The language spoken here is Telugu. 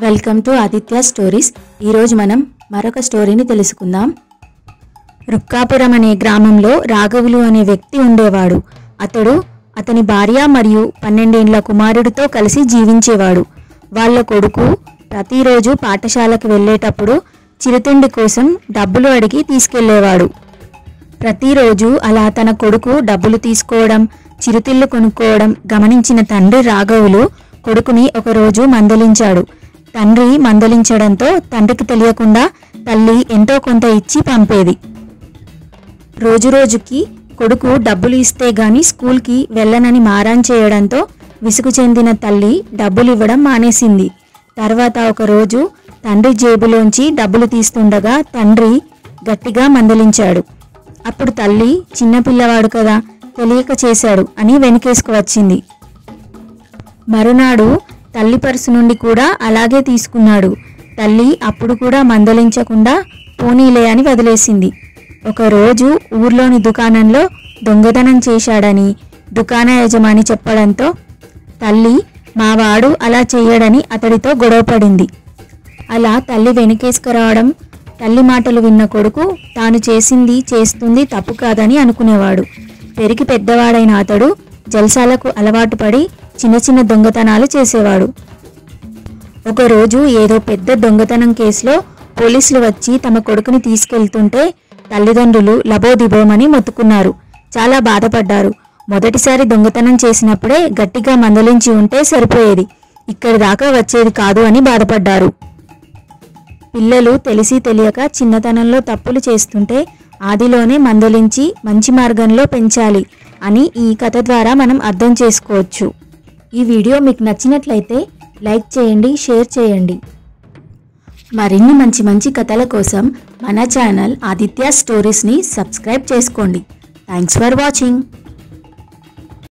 Welcome to Aditya stories. ఈరోజు మనం మరొక స్టోరీని తెలుసుకుందాం. రుక్కాపురం అనే గ్రామంలో రాఘవులు అనే వ్యక్తి ఉండేవాడు. అతని భార్య మరియు 12 ఏళ్ల కుమారుడితో కలిసి జీవించేవాడు. వాళ్ళ కొడుకు ప్రతిరోజు పాఠశాలకు వెళ్ళేటప్పుడు చిరుతిండి కోసం డబ్బులు అడిగి తీసుకెళ్లేవాడు. ప్రతిరోజు అలా తన కొడుకు డబ్బులు తీసుకోవడం, చిరుతిళ్ళు కొనుక్కోవడం గమనించిన తండ్రి రాఘవులు కొడుకుని ఒకరోజు మందలించాడు. తండ్రి మందలించడంతో తండ్రికి తెలియకుండా తల్లి ఎంతో కొంత ఇచ్చి పంపేది. రోజురోజుకి కొడుకు డబ్బులు ఇస్తే గాని స్కూల్కి వెళ్ళనని మారాన్ చేయడంతో విసుగు చెందిన తల్లి డబ్బులు ఇవ్వడం మానేసింది. తర్వాత ఒకరోజు తండ్రి జేబులోంచి డబ్బులు తీస్తుండగా తండ్రి గట్టిగా మందలించాడు. అప్పుడు తల్లి చిన్నపిల్లవాడు కదా, తెలియక చేశాడు అని వెనుకేసుకు వచ్చింది. మరునాడు తల్లి పర్సు నుండి కూడా అలాగే తీసుకున్నాడు. తల్లి అప్పుడు కూడా మందలించకుండా పోనీలే అని వదిలేసింది. ఒకరోజు ఊర్లోని దుకాణంలో దొంగతనం చేశాడని దుకాణ యజమాని చెప్పడంతో తల్లి మావాడు అలా చెయ్యడని అతడితో గొడవపడింది. అలా తల్లి వెనుకేసుకురావడం, తల్లి మాటలు విన్న కొడుకు తాను చేస్తుంది తప్పు కాదని అనుకునేవాడు. పెరిగి పెద్దవాడైన అతడు జల్సాలకు అలవాటు పడి చిన్న చిన్న దొంగతనాలు చేసేవాడు. ఒకరోజు ఏదో పెద్ద దొంగతనం కేసులో పోలీసులు వచ్చి తమ కొడుకుని తీసుకెళ్తుంటే తల్లిదండ్రులు లబోదిబోమని మొత్తుకున్నారు. చాలా బాధపడ్డారు. మొదటిసారి దొంగతనం చేసినప్పుడే గట్టిగా మందలించి ఉంటే సరిపోయేది, ఇక్కడి దాకా వచ్చేది కాదు అని బాధపడ్డారు. పిల్లలు తెలిసి తెలియక చిన్నతనంలో తప్పులు చేస్తుంటే ఆదిలోనే మందలించి మంచి మార్గంలో పెంచాలి అని ఈ కథ ద్వారా మనం అర్థం చేసుకోవచ్చు. ఈ వీడియో మీకు నచ్చినట్లయితే లైక్ చేయండి, షేర్ చేయండి. మరిన్ని మంచి మంచి కథల కోసం మన ఛానల్ ఆదిత్య స్టోరీస్ని సబ్స్క్రైబ్ చేసుకోండి. Thanks for watching.